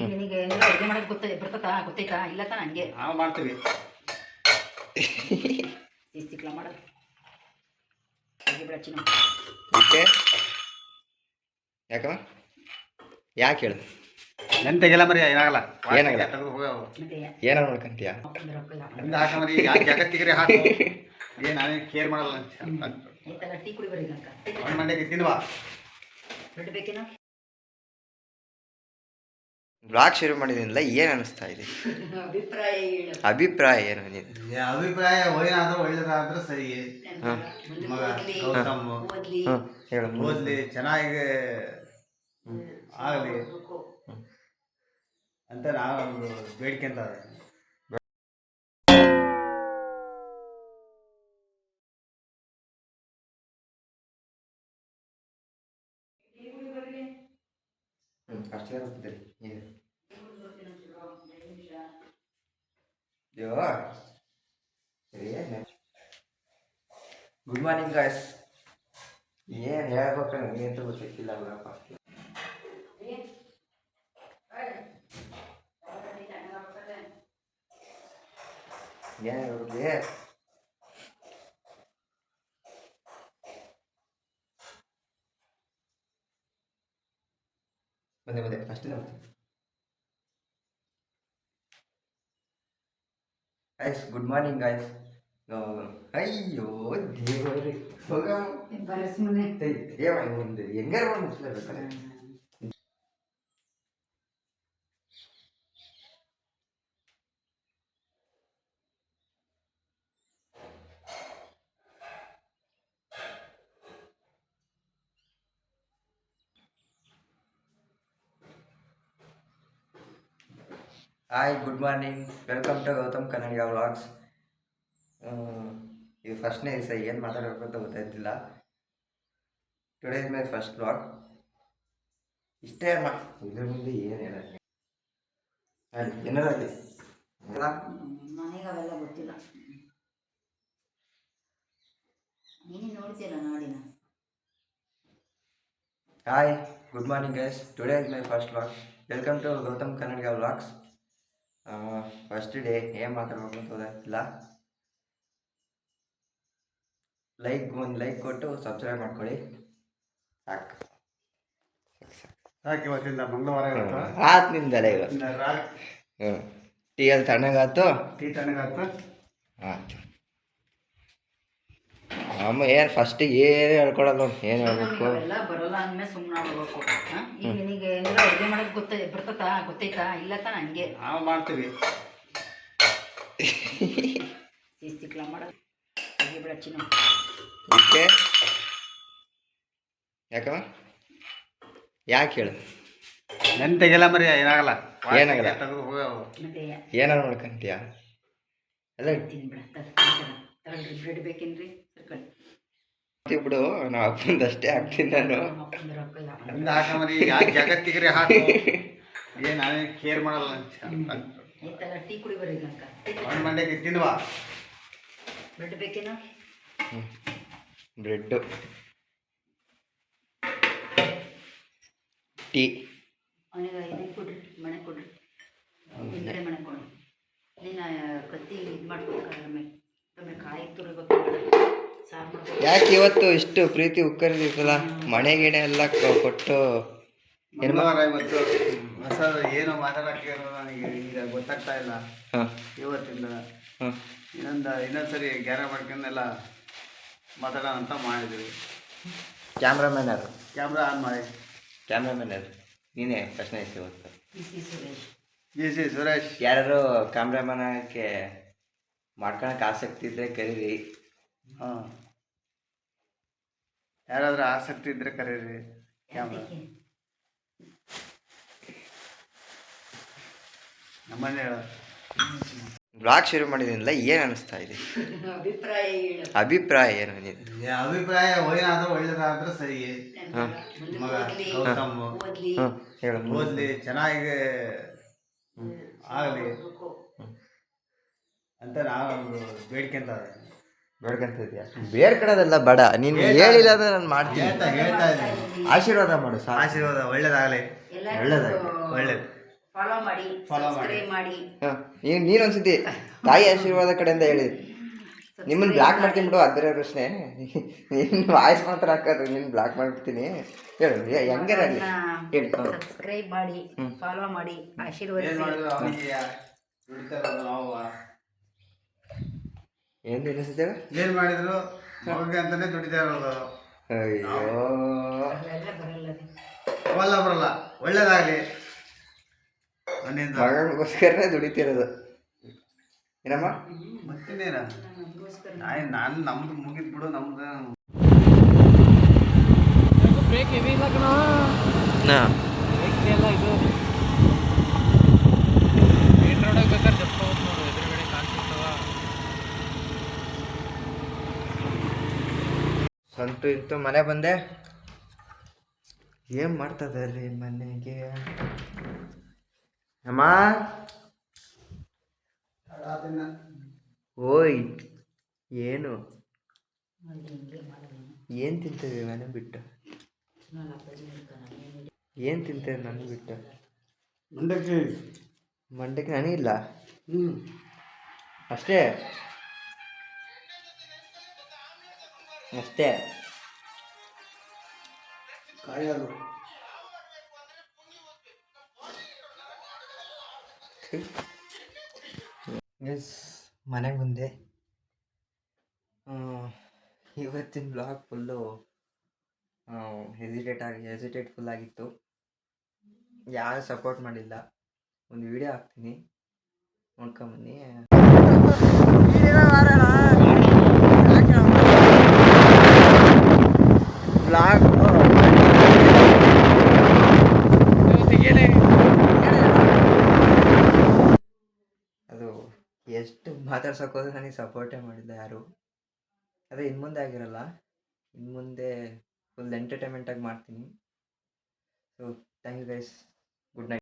ನಿನಗೆ ಎಲ್ಲ ಅಡುಗೆ ಮಾಡೋದು ಗೊತ್ತೈತಾ ಇಲ್ಲ ತಾನ ಹಂಗೆ ನಾವು ಮಾಡ್ತೀವಿ. ಸಿಕ್ಲ ಮಾಡೋದು ಹಾಗೆ ಬಿಡಚ್ಚಿ ನಾವು ಓಕೆ ಯಾಕಮ್ಮ ಯಾಕೆ ಹೇಳು ನೆನ್ ತೆಗಿಲ್ಲ ಮರಿ ಏನಾಗಲ್ಲ. ಏನಾಗಲ್ಲ. ಮತ್ತೆ ಏನಾರು ನೋಡ್ಕೊಂತೀಯ ಅಪ್ಪಂದು ರೊಕ್ಕ ಇಲ್ಲ ನಿಮ್ದು ಹಾಕ ಮರಿ ಯಾಕೆ ಜಗತ್ತಿಗೆ ಹಾಕು ಏನು ನಾನೇ ಕೇರ್ ಮಾಡಲ್ಲ ಆಯ್ತಲ್ಲ ಟೀ ಕುಡಿ ಬರೀ ನಂಕ ಒಂದು ಮಂಡೆಗೆ ತಿನ್ನುವ ಬ್ರೆಡ್ ಬೇಕೇನೋ ಬ್ಲಾಗ್ ಶುರು ಮಾಡಿದ್ರಿಂದ ಏನು ಅನಿಸ್ತಾ ಇದೆ ಅಭಿಪ್ರಾಯ ಹೇಳು ಅಭಿಪ್ರಾಯ ಏನು ನಿಂದು? ಅಭಿಪ್ರಾಯ ಏನಾದ್ರೂ ಒಳ್ಳೇದಾದ್ರೆ ಸರಿ. ಮಗ ಗೌತಮ್ ಓದ್ಲಿ ಹೇಳು ಓದ್ಲಿ ಚೆನ್ನಾಗಿ ಆಗಲಿ ಅಂತ ನಾವು ಬೇಡ್ಕೊಂತ ಅಷ್ಟೇ ಆಗ್ತದೆ ಗುಡ್ ಮಾರ್ನಿಂಗ್ ಗಾಯ್ಸ್. ಏನು ಹೇಳ್ಬೇಕು ನನಗೆ ಅಂತ ಗೊತ್ತಿಲ್ಲ ಅಲ್ಲಪ್ಪ. ಏನು ಹೇಳ್ಬೇಕು ಬಂದೆ ಅಷ್ಟೇ ಗೈಸ್. Good morning guys. ಅಯ್ಯೋ ದೇವರೇ ಒಂದು ಹೆಂಗಾರ ಮಾಡಿ ಮುಗಿಸ್ಲೇಬೇಕಲ್ಲ. Hi good morning, welcome to Gautam Kannadiga vlogs. ಇದು ಫಸ್ಟ್ನೇ ದಿವಸ ಏನು ಮಾತಾಡಬೇಕು ಅಂತ ಗೊತ್ತಾಯ್ತಿಲ್ಲ. Today is my first vlog. ಇಷ್ಟೇ ಅಮ್ಮ, ಇದ್ರ ಮುಂದೆ ಏನು ಹೇಳೋದು ಅಲ್ಲಿ ಏನಾರಲ್ಲಿ ನನಗೆ ಅವೆಲ್ಲ ಗೊತ್ತಿಲ್ಲ. ನೀನು ನೋಡ್ತೀಯಲ್ಲ ನಾಡಿನ. Hi good morning guys, today is my first vlog. Welcome to Gautam Kannadiga vlogs. First day ಏನು ಮಾತಾಡ್ಬೇಕು ಅಂತ ಗೊತ್ತಾಗ್ತಿಲ್ಲ. ಒಂದು ಲೈಕ್ ಕೊಟ್ಟು ಸಬ್ಸ್ಕ್ರೈಬ್ ಮಾಡ್ಕೊಳ್ಳಿ ಸಾಕು. ಸಾಕು. ಇವತ್ತಿಂದ ಮಂಗಳವಾರ ಆತು ನಿಂದಲೇ ಇವತ್ತು. ಟೀ ಅಲ್ಲಿ ತಣ್ಣಗಾಯ್ತು. ಟೀ ತಣ್ಣಗಾಯ್ತು. ಆಯ್ತು ಅಮ್ಮ ಏನು ಫಸ್ಟಿಗೆ ಏನು ಹೇಳ್ಕೊಡಲ್ಲ, ಏನು ಹೇಳ್ಬೇಕು ಅವೆಲ್ಲ ಬರೋಲ್ಲ ಅಂದ್ಮೇಲೆ ಸುಮ್ಮನೆ ಆಗ್ಬೇಕು. ಈಗ ನಿನಗೆ ಎಲ್ಲ ಅಡುಗೆ ಮಾಡೋದು ಗೊತ್ತೈತಾ ಇಲ್ಲ ತಾನ ಹಂಗೆ ನಾವು ಮಾಡ್ತೀವಿ. ಸಿಕ್ಲ ಮಾಡೋದು ಹಾಗೆ ಬಿಡಚ್ಚಿ ನಾವು ಓಕೆ ಯಾಕಮ್ಮ ಯಾಕೆ ಹೇಳು ನೆನ್ ತೆಗಿಲ್ಲ ಮರಿ ಏನಾಗಲ್ಲ. ಏನಾಗಲ್ಲ. ಮತ್ತೆ ಏನಾರು ನೋಡ್ಕೊಂತೀಯ ಎಲ್ಲ ತಿನ್ನಿ ಬಿಡ ತಗೊಳ್ರಿ ಬ್ರೆಡ್ ಬೇಕೇನ್ರಿ ಸರ್ಕೊಳ್ಳಿ ಬಿಡು. ನಾವು ಅಪ್ಪಂದಷ್ಟೇ ಹಾಕ್ತೀನಿ ನಾನು. ಅಪ್ಪಂದು ರೊಕ್ಕ ಇಲ್ಲ ನಿಮ್ದು ಹಾಕ ಮರಿ ಯಾಕೆ ಜಗತ್ತಿಗೆ ಹಾಕು ಏನು ನಾನೇ ಕೇರ್ ಮಾಡಲ್ಲ ಆಯ್ತಲ್ಲ ಟೀ ಕುಡಿ ಬರೀ ನಂಕ ಒಂದು ಮಂಡೆಗೆ ತಿನ್ನುವ ಬ್ರೆಡ್ ಬೇಕೇನೋ ಬ್ರೆಡ್ಡು ಟೀ ಅವನಿಗೆ ಇದನ್ನು ಕೊಡ್ರಿ, ಮನೆ ಕೊಡ್ರಿ, ಹಿಂಗಡೆ ಮನೆ ಕೊಡು. ನೀನು ಕತ್ತಿ ಇದು ಮಾಡ್ಕೊಬೇಕಾದ್ರೆ ಆಮೇಲೆ ಕಾಯಿ ತುರಿಬೇಕು, ಸಾರು ಮಾಡ್ಬೇಕು. ಯಾಕೆ ಇವತ್ತು ಇಷ್ಟು ಪ್ರೀತಿ ಉಕ್ಕರಿದಿರ್ತಲ್ಲ, ಮನೆ ಗಿಣೆ ಎಲ್ಲ ಕೊಟ್ಟು ಮಂಗಳವಾರ ಇವತ್ತು ಹೊಸ ಏನು ಮಾತಾಡೋಕ್ಕೆ ನನಗೆ ಈಗ ಗೊತ್ತಾಗ್ತಾ ಇಲ್ಲ. ಇವತ್ತಿಂದ ಇನ್ನೊಂದ್ಸರಿ ಗ್ಯಾರ ಮಾಡ್ಕೊಂಡೆಲ್ಲ ಮಾತಾಡೋಣ ಅಂತ ಮಾಡಿದ್ವಿ. ಕ್ಯಾಮ್ರಾಮನ್ ಯಾರು? ಕ್ಯಾಮ್ರಾ ಆನ್ ಮಾಡಿ. ಕ್ಯಾಮ್ರಾಮನ್ ಯಾರು? ನೀನೇ ಪ್ರಶ್ನೆ ಇತ್ತು ಇವತ್ತು. Suresh G C Suresh. ಯಾರು ಕ್ಯಾಮ್ರಾಮನಕ್ಕೆ ಮಾಡ್ಕೊಳಕ್ಕೆ ಆಸಕ್ತಿ ಇದ್ದರೆ ಕರೀರಿ. ಹಾಂ, ಯಾರಾದರೂ ಆಸಕ್ತಿ ಇದ್ದರೆ ಕರೀರಿ. ಕ್ಯಾಮ್ರಾ ನಮ್ಮನ್ನೇ ಹೇಳೋದು. ಬ್ಲಾಗ್ ಶುರು ಮಾಡಿದ್ರಿಂದ ಏನು ಅನಿಸ್ತಾ ಇದೆ ಅಭಿಪ್ರಾಯ ಹೇಳು ಅಭಿಪ್ರಾಯ ಏನು ನಿಂದು? ಅಭಿಪ್ರಾಯ ಏನಾದರೂ ಒಳ್ಳೇದಾದ್ರೆ ಸರಿ. ಮಗ ಗೌತಮ್ ಓದ್ಲಿ ಹೇಳು ಓದ್ಲಿ ಚೆನ್ನಾಗಿ ಆಗಲಿ ಅಂತ ನಾವು ಬೇಡ್ಕೊಂತ ಬೇಡ್ಕಂತಿದ್ಯಾ? ಬೇರೆ ಕಡೆದೆಲ್ಲ ಬೇಡ, ನೀನು ಹೇಳಿಲ್ಲ ಅಂದ್ರೆ ನಾನು ಮಾಡ್ತೀನಿ. ಹೇಳ್ತಾ ಇದ್ದೀನಿ. ಆಶೀರ್ವಾದ ಮಾಡು ಸಾಕು. ಆಶೀರ್ವಾದ ಒಳ್ಳೇದಾಗಲಿ. ಒಳ್ಳೇದಾಗಲಿ. ಒಳ್ಳೇದು. ಫಾಲೋ ಮಾಡಿ Follow ಮಾಡಿ. ಸಬ್ಸ್ಕ್ರೈಬ್ ಮಾಡಿ ಹಾಂ ನೀನೊಂದ್ಸತಿ ತಾಯಿ ಆಶೀರ್ವಾದ ಕಡೆಯಿಂದ ಹೇಳಿ. ನಿಮ್ಮನ್ನು ಬ್ಲಾಕ್ ಮಾಡ್ಕೊಂಡ್ಬಿಡು ಅದು ಬೇರೆ ಪ್ರಶ್ನೆ. ನಿನ್ನ ವಾಯ್ಸ್ ಮಾತ್ರ ಹಾಕೋದು, ನಿನ್ನ ಬ್ಲಾಕ್ ಮಾಡ್ಬಿಡ್ತೀನಿ. ಹೇಳು ಹೆಂಗಾರ ಆಗಲಿ ಹೇಳಿ. ಸಬ್ಸ್ಕ್ರೈಬ್ ಮಾಡಿ ಫಾಲೋ ಮಾಡಿ ಏನ್ ಆಶೀರ್ವದಿಸಿ ಮಾಡಿದ್ರು ಅವನಿಗೆ ದುಡಿತಾ ಇರೋದು ನಾವು. ಏನು ಅನಿಸುತ್ತೆ? ಏನ್ ಮಾಡಿದ್ರು ಮಗಗೆ ಅಂತಾನೆ ದುಡಿತಾ ಇರೋದು. ಅಯ್ಯೋ ಅವೆಲ್ಲ ಬರಲ್ಲ ರೀ. ಅವಲ್ಲ ಬರಲ್ಲ, ಒಳ್ಳೇದಾಗ್ಲಿ ನನ್ನಿಂದ. ಮಗನಿಗೋಸ್ಕರನೇ ದುಡಿತಿರೋದು ಏನಮ್ಮ. ಮತ್ತಿನ್ನೇನ ನಮಗೋಸ್ಕರ ನಾನು ನಮ್ದು ಮುಗಿದ್ ಬಿಡು, ನಮ್ದು ಹಾಂ ಸಂತು ಇಂತು ಮನೆ ಬಂದೆ. ಏನು ಮಾಡ್ತದ್ರಿ ಮನೆಗೆ ಅಮ್ಮ? ಓಯ್ ಏನು ಏನು ತಿಂತೇವೆ ಮನೆ ಬಿಟ್ಟು? ಏನು ತಿಂತೇವೆ ನನ್ನ ಬಿಟ್ಟು? ಮಂಡಕ್ಕೆ ನನಗಿಲ್ಲ ಅಷ್ಟೇ ಅಷ್ಟೇ. ಎಸ್ ಮನೆಗೆ ಬಂದೆ. ಇವತ್ತಿನ ಬ್ಲಾಗ್ ಫುಲ್ಲು ಹೆಸಿಟೇಟ್ ಫುಲ್ ಆಗಿತ್ತು. ಯಾರು ಸಪೋರ್ಟ್ ಮಾಡಿಲ್ಲ. ಒಂದು ವಿಡಿಯೋ ಹಾಕ್ತೀನಿ ನೋಡ್ಕೊಂಬನ್ನಿ. ಬ್ಲಾಗ್ ಅದು ಎಷ್ಟು ಮಾತಾಡ್ಸೋಕೋದ್ರೆ ನನಗೆ ಸಪೋರ್ಟೇ ಮಾಡಿಲ್ಲ ಯಾರು. ಅದೇ ಇನ್ಮುಂದೆ ಆಗಿರಲ್ಲ, ಇನ್ಮುಂದೆ ಫುಲ್ ಎಂಟರ್ಟೈನ್ಮೆಂಟಾಗಿ ಮಾಡ್ತೀನಿ. So thank you guys, good night.